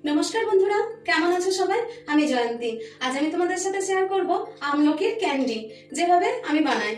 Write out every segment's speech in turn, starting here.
নমস্কার বন্ধুরা, কেমন আছো সবাই? আমি জয়ন্তী। আজ আমি তোমাদের সাথে শেয়ার করব আমলকির ক্যান্ডি, যেভাবে আমি বানাই।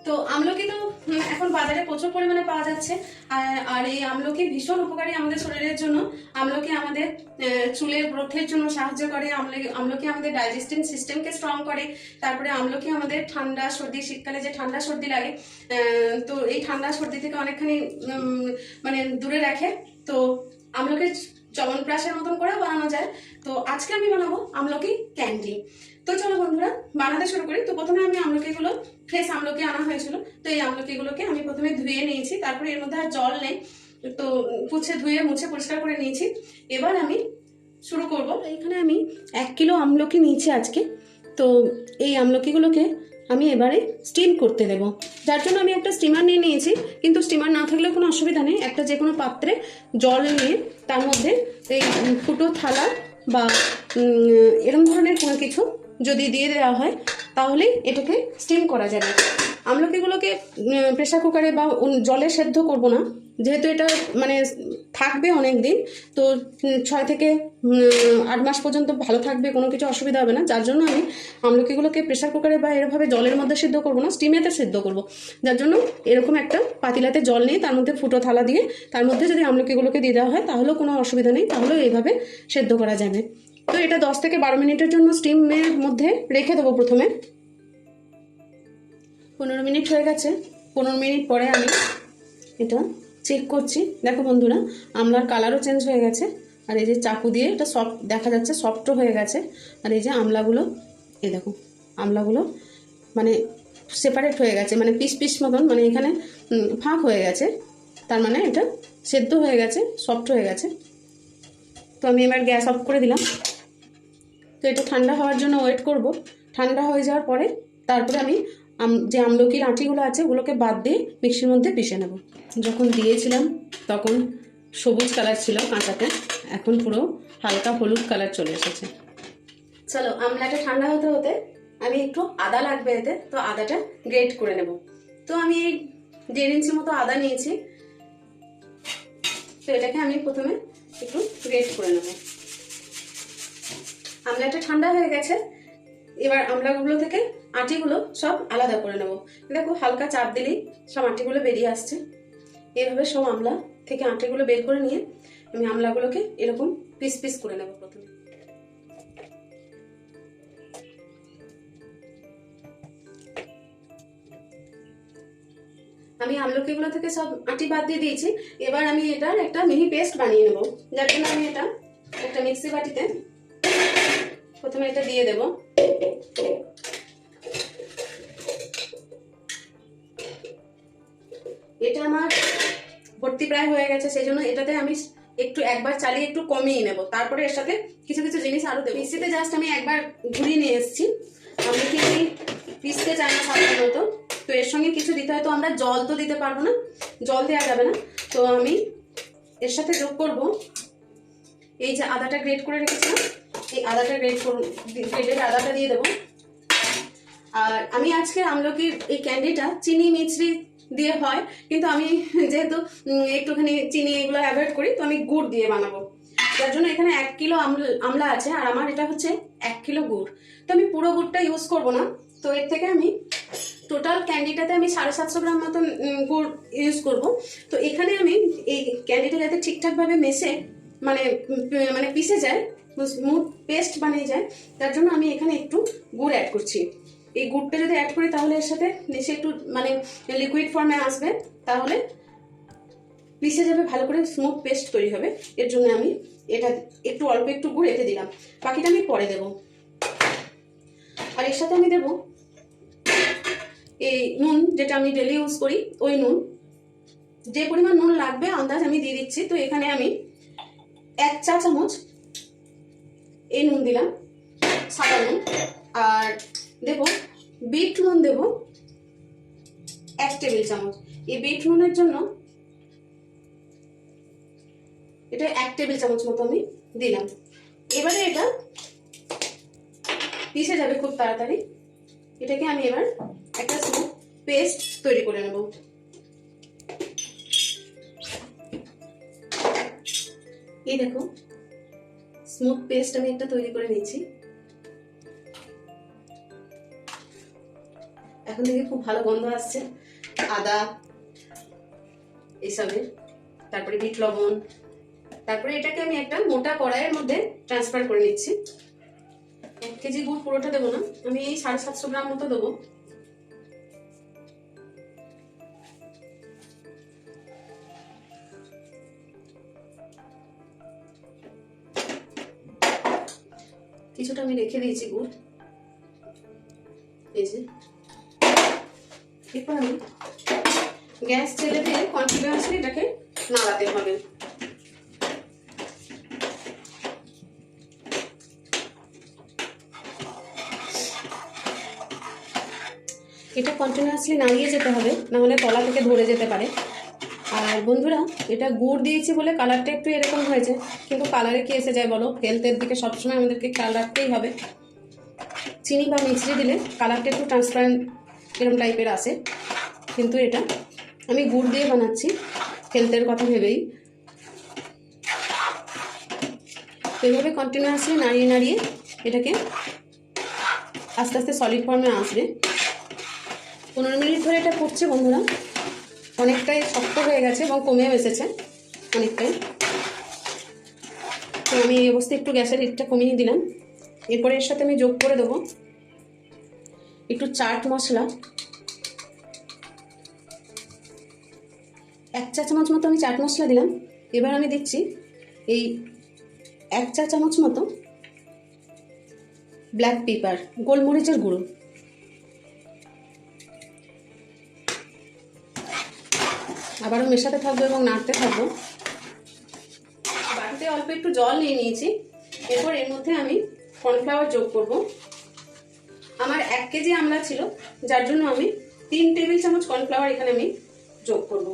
তো আমলকি তো এখন বাজারে প্রচুর পরিমাণে পাওয়া যাচ্ছে। আর এই আমলকি ভীষণ উপকারী আমাদের শরীরের জন্য। আমলকি আমাদের চুলের গ্রোথের জন্য সাহায্য করে। আমলকি আমাদের ডাইজেস্টিভ সিস্টেমকে স্ট্রং করে। তারপরে আমলকি আমাদের ঠান্ডা সর্দি, শীতকালে যে ঠান্ডা সর্দি লাগে, তো এই ঠান্ডা সর্দি থেকে অনেকখানি মানে দূরে রাখে। তো আমলকির চ্যবনপ্রাশের মতন করেও বানানো যায়। তো আজকে আমি বানাবো আমলকি ক্যান্ডি। তো চলো বন্ধুরা, বানাতে শুরু করি। তো প্রথমে আমি আমলকিগুলো, ফ্রেশ আমলকি আনা হয়েছিল, তো এই আমলকিগুলোকে আমি প্রথমে ধুয়ে নিয়েছি। তারপরে এর মধ্যে আর জল নেই, তো ধুয়ে মুছে পরিষ্কার করে নিয়েছি। এবার আমি শুরু করব। এখানে আমি 1 কিলো আমলকি নিয়েছি আজকে। তো এই আমলকিগুলোকে আমি এবারে স্টিম করতে দেব। যার জন্য আমি একটা স্টিমার নিয়ে নিয়েছি, কিন্তু স্টিমার না থাকলেও কোনো অসুবিধা নেই। একটা যে কোনো পাত্রে জল নিয়ে তার মধ্যে এই ফুটো থালা বা এরকম ধরনের কোনো কিছু যদি দিয়ে দেওয়া হয়, তাহলে এটাকে স্টিম করা যাবে। আমলকিগুলোকে প্রেসার কুকারে বা জলে সেদ্ধ করব না, যেহেতু এটা মানে থাকবে অনেক দিন। তো 6 থেকে 8 মাস পর্যন্ত ভালো থাকবে, কোনো কিছু অসুবিধা হবে না। যার জন্য আমি আমলকিগুলোকে প্রেসার কুকারে বা এরভাবে জলের মধ্যে সিদ্ধ করবো না, স্টিমেতে সিদ্ধ করব। যার জন্য এরকম একটা পাতিলাতে জল নিয়ে তার মধ্যে ফুটো থালা দিয়ে তার মধ্যে যদি আমলকিগুলোকে দিয়ে দেওয়া হয়, তাহলেও কোনো অসুবিধা নেই, তাহলেও এইভাবে সেদ্ধ করা যাবে। তো এটা 10 থেকে 12 মিনিটের জন্য স্টিমের মধ্যে রেখে দেবো। প্রথমে 15 মিনিট হয়ে গেছে। 15 মিনিট পরে আমি এটা চেক করছি। দেখো বন্ধুরা, আমলার কালারও চেঞ্জ হয়ে গেছে। আর এই যে চাকু দিয়ে এটা সফট দেখা যাচ্ছে, সফটও হয়ে গেছে। আর এই যে আমলাগুলো, এই দেখো আমলাগুলো মানে সেপারেট হয়ে গেছে, মানে পিস পিস মতন, মানে এখানে ফাঁক হয়ে গেছে। তার মানে এটা সেদ্ধ হয়ে গেছে, সফট হয়ে গেছে। তো আমি এবার গ্যাস অফ করে দিলাম। তো এটা ঠান্ডা হওয়ার জন্য ওয়েট করব। ঠান্ডা হয়ে যাওয়ার পরে তারপরে আমি যে আমলকির আঁটিগুলো আছে ওগুলোকে বাদ দিয়ে মিক্সির মধ্যে পিষে নেব। যখন দিয়েছিলাম তখন সবুজ কালার ছিল কাঁচাতে, এখন পুরো হালকা হলুদ কালার চলে এসেছে। চলো, আমলাটা ঠান্ডা হতে হতে আমি একটু আদা লাগবে এতে, তো আদাটা গ্রেট করে নেব। তো আমি এই 1.5 ইঞ্চি মতো আদা নিয়েছি। তো এটাকে আমি প্রথমে একটু গ্রেট করে নেব। আমলাটা ঠান্ডা হয়ে গেছে। এবার আমলাগুলো থেকে আটিগুলো সব আলাদা করে নেব। দেখো, হালকা চাপ দিলেই সব আটিগুলো বেরিয়ে আসছে। এইভাবে সব আমলা থেকে আটিগুলো বের করে নিয়ে আমি আমলাগুলোকে এরকম পিস পিস করে নেব। প্রথমে আমি আমলকিগুলো থেকে সব আটি বাদ দিয়ে দিয়েছি। এবার আমি এটার একটা মিহি পেস্ট বানিয়ে নেব। যার জন্য আমি এটা একটা মিক্সি বাটিতে প্রথমে এটা দিয়ে দেব। এটা আমার ভর্তি প্রায় হয়ে গেছে, সেই জন্য এটাতে আমি একটু একবার চালিয়ে একটু কমিয়ে নেব। তারপরে এর সাথে কিছু কিছু জিনিস আরো দেবো। মিক্সিতে জাস্ট আমি একবার ঘুরিয়ে নিয়ে এসেছি। আমি কি পিসতে চাই না সাধারণত, তো এর সঙ্গে কিছু দিতে হয়। তো আমরা জল তো দিতে পারবো না, জল দেওয়া যাবে না। তো আমি এর সাথে যোগ করব এই যে আদাটা গ্রেট করে রেখেছিলাম, এই আদাটা গ্রেটেড আদাটা দিয়ে দেবো। আর আমি আজকে আমলকির এই ক্যান্ডিটা চিনি মিছরি দিয়ে হয়, কিন্তু আমি যেহেতু একটুখানি চিনি এগুলো অ্যাভয়েড করি, তো আমি গুড় দিয়ে বানাবো। যার জন্য এখানে 1 কিলো আমলা আছে, আর আমার এটা হচ্ছে 1 কিলো গুড়। তো আমি পুরো গুড়টা ইউজ করব না। তো এর থেকে আমি টোটাল ক্যান্ডিটাতে আমি 750 গ্রাম মতন গুড় ইউজ করব। তো এখানে আমি এই ক্যান্ডিটা যাতে ঠিকঠাকভাবে মেশে মানে মানে পিষে যায়, স্মুথ পেস্ট বানিয়ে যায়, তার জন্য আমি এখানে একটু গুড় অ্যাড করছি। এই গুড়টা যদি অ্যাড করি তাহলে এর সাথে মিশে একটু মানে লিকুইড ফর্মে আসবে, তাহলে পিষে যাবে, ভালো করে স্মুথ পেস্ট তৈরি হবে। এর জন্য আমি এটা একটু অল্প একটু গুড় এতে দিলাম, বাকিটা আমি পরে দেব। আর এর সাথে আমি দেব এই নুন, যেটা আমি ডেলি ইউজ করি, ওই নুন। যে পরিমাণ নুন লাগবে আন্দাজ আমি দিয়ে দিচ্ছি। তো এখানে আমি 1 চা চামচ এই নুন দিলাম, সাদা নুন। আর দেব বিট নুন, দেব 1 টেবিল চামচ। এই বিট নুনের জন্য এটা 1 টেবিল চামচ মতো আমি দিলাম। এবারে এটা পিষে যাবে খুব তাড়াতাড়ি। এটাকে আমি এবার একটা স্মুথ পেস্ট তৈরি করে নেব। এই দেখো স্মুথ পেস্ট আমি একটা তৈরি করে নিচ্ছি। এখন থেকে খুব ভালো গন্ধ আসছে আদা এসবের, তারপরে বিট লবণ। তারপরে এটাকে আমি একটা মোটা কড়াইয়ের মধ্যে ট্রান্সফার করে নিচ্ছি। 1 কেজি গুড় পুরোটা দেবো না, আমি এই 750 গ্রাম মতো দেবো। কিছুটা আমি রেখে দিয়েছি গুড়, এই যে। এরপর আমি গ্যাস ছেড়ে দিয়ে কন্টিনিউয়াসলি এটাকে নাড়াতে হবে। এটা কন্টিনিউয়াসলি নাড়িয়ে যেতে হবে, নাহলে তলা থেকে ধরে যেতে পারে। আর বন্ধুরা, এটা গুড় দিয়েছি বলে কালারটা একটু এরকম হয়েছে, কিন্তু কালারে কি এসে যায় বলো? হেলথের দিকে সবসময় আমাদেরকে খেয়াল রাখতেই হবে। চিনি বা মিছরি দিলে কালারটা একটু ট্রান্সপারেন্ট এরকম টাইপের আসে, কিন্তু এটা আমি গুড় দিয়ে বানাচ্ছি হেলথের কথা ভেবেই। এইভাবে কন্টিনিউয়াসলি নাড়িয়ে নাড়িয়ে এটাকে আস্তে আস্তে সলিড ফর্মে আসবে। 15 মিনিট ধরে এটা করছে বন্ধুরা, অনেকটাই শক্ত হয়ে গেছে এবং কমেও এসেছে অনেকটাই। তো আমি এই অবস্থায় একটু গ্যাসের হিটটা কমিয়ে দিলাম। এরপরে এর সাথে আমি যোগ করে দেবো একটু চাট মশলা, 1 চা চামচ মতো আমি চাট মশলা দিলাম। এবার আমি দিচ্ছি এই 1 চা চামচ মতো ব্ল্যাক পেপার, গোলমরিচের গুঁড়ো। আবারও মেশাতে থাকবো এবং নাড়তে থাকবো। বাটিতে অল্প একটু জল নিয়ে নিয়েছি। এরপর এর মধ্যে আমি কর্নফ্লাওয়ার যোগ করব। আমার 1 কেজি আমলা ছিল, যার জন্য আমি 3 টেবিল চামচ কর্নফ্লাওয়ার এখানে আমি যোগ করব।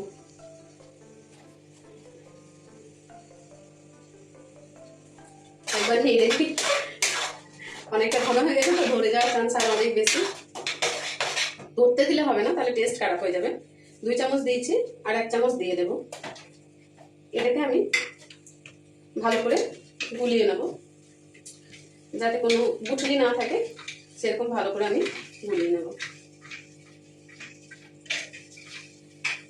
একবার নেড়ে দিই, অনেকটা ঘন হয়ে গেছে তো ধরে যাওয়ার চান্স আর অনেক বেশি। ধরতে দিলে হবে না, তাহলে টেস্ট খারাপ হয়ে যাবে। 2 চামচ দিয়েছি, আর 1 চামচ দিয়ে দেব। এটাকে আমি ভালো করে গুলিয়ে নেব, যাতে কোনো গুঠলি না থাকে, সেরকম ভালো করে আমি গুলিয়ে নেব।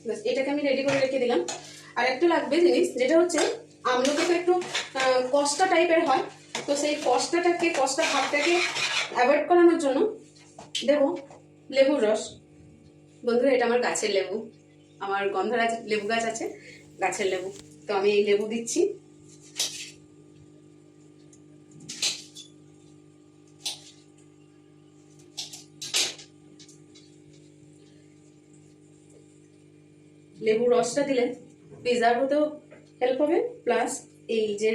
ব্যাস, এটাকে আমি রেডি করে রেখে দিলাম। আর একটু লাগবে জিনিস, যেটা হচ্ছে আমলকি তো একটু কষ্টা টাইপের হয়, তো সেই কষ্টা ভাবটাকে অ্যাভয়েড করানোর জন্য দেব লেবুর রস। বন্ধুরা, এটা আমার গাছের লেবু, আমার গন্ধরাজ লেবু গাছ আছে, গাছের লেবু। তো আমি এই লেবু দিচ্ছি। লেবুর রসটা দিলে প্রিজার্ভ হতেও হেল্প হবে, প্লাস এই যে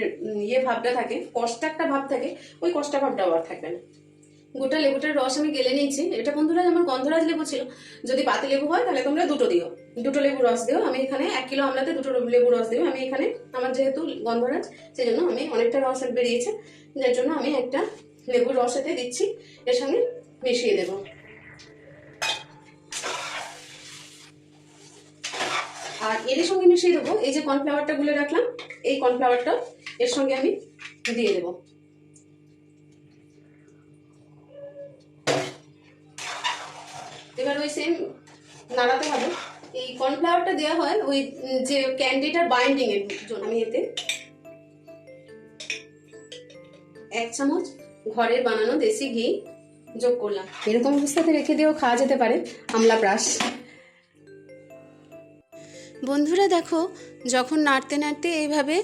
ভাবটা থাকে, কষ্টা একটা ভাব থাকে, ওই কষ্টা ভাবটাও আর থাকবে না। গোটা লেবুটার রস আমি গেলে নিয়েছি। এটা বন্ধুরা আমার গন্ধরাজ লেবু ছিল, যদি পাতি লেবু হয় তাহলে তোমরা 2টো দিও, 2টো লেবু রস দিও। আমি এখানে 1 কিলো আমলাতে 2টো লেবু রস দিও। আমি এখানে আমার যেহেতু গন্ধরাজ, সেই জন্য আমি অনেকটা রস বেরিয়েছে, যার জন্য আমি একটা লেবুর রস এতে দিচ্ছি, এর সঙ্গে মিশিয়ে দেবো। আর এর সঙ্গে মিশিয়ে দেবো এই যে কর্নফ্লাওয়ারটা গুলে রাখলাম, এই কর্নফ্লাওয়ারটা এর সঙ্গে আমি দিয়ে দেবো। এবার ওই সেম নাড়াতে হবে। এই কর্নফ্লাওয়ারটা দেওয়া হয় ওই যে ক্যান্ডিটার বাইন্ডিং এর জন্য। আমি এতে 1 চামচ ঘরের বানানো দেশি ঘি যোগ করলাম। এরকম অবস্থাতে রেখে দিয়েও খাওয়া যেতে পারে আমলা ব্রাশ। বন্ধুরা দেখো, যখন নাড়তে নাড়তে এইভাবে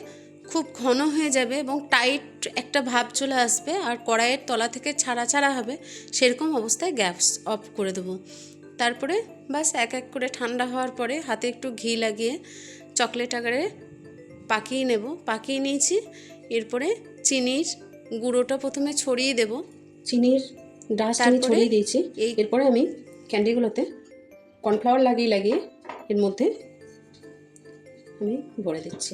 খুব ঘন হয়ে যাবে এবং টাইট একটা ভাব চলে আসবে আর কড়াইয়ের তলা থেকে ছাড়া ছাড়া হবে, সেরকম অবস্থায় গ্যাস অফ করে দেবো। তারপরে বাস এক এক করে ঠান্ডা হওয়ার পরে হাতে একটু ঘি লাগিয়ে চকলেট আকারে পাকিয়ে নেব। পাকিয়ে নিয়েছি। এরপরে চিনির গুঁড়োটা প্রথমে ছড়িয়ে দেব, চিনির ডাস্ট আমি ছড়িয়ে দিয়েছি। এরপরে আমি ক্যান্ডিগুলোতে কর্নফ্লাওয়ার লাগিয়ে লাগিয়ে এর মধ্যে আমি ভরে দিচ্ছি,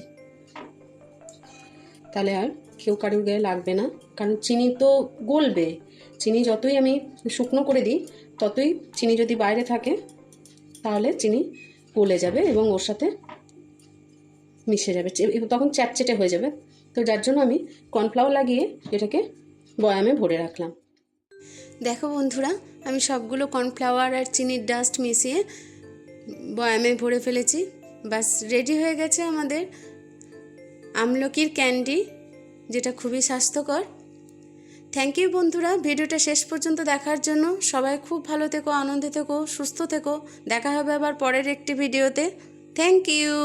তাহলে আর কেউ কারুর গায়ে লাগবে না। কারণ চিনি তো গলবে, চিনি যতই আমি শুকনো করে দিই ততই চিনি যদি বাইরে থাকে তাহলে চিনি গলে যাবে এবং ওর সাথে মিশে যাবে, তখন চ্যাটচেটে হয়ে যাবে। তো যার জন্য আমি কর্নফ্লাওয়ার লাগিয়ে এটাকে বয়ামে ভরে রাখলাম। দেখো বন্ধুরা, আমি সবগুলো কর্নফ্লাওয়ার আর চিনির ডাস্ট মিশিয়ে বয়ামে ভরে ফেলেছি। বাস রেডি হয়ে গেছে আমাদের আমলকির ক্যান্ডি, যেটা খুবই স্বাস্থ্যকর। থ্যাংক ইউ বন্ধুরা, ভিডিওটা শেষ পর্যন্ত দেখার জন্য। সবাই খুব ভালো থেকো, আনন্দে থেকো, সুস্থ থেকো। দেখা হবে আবার পরের একটি ভিডিওতে। Thank you.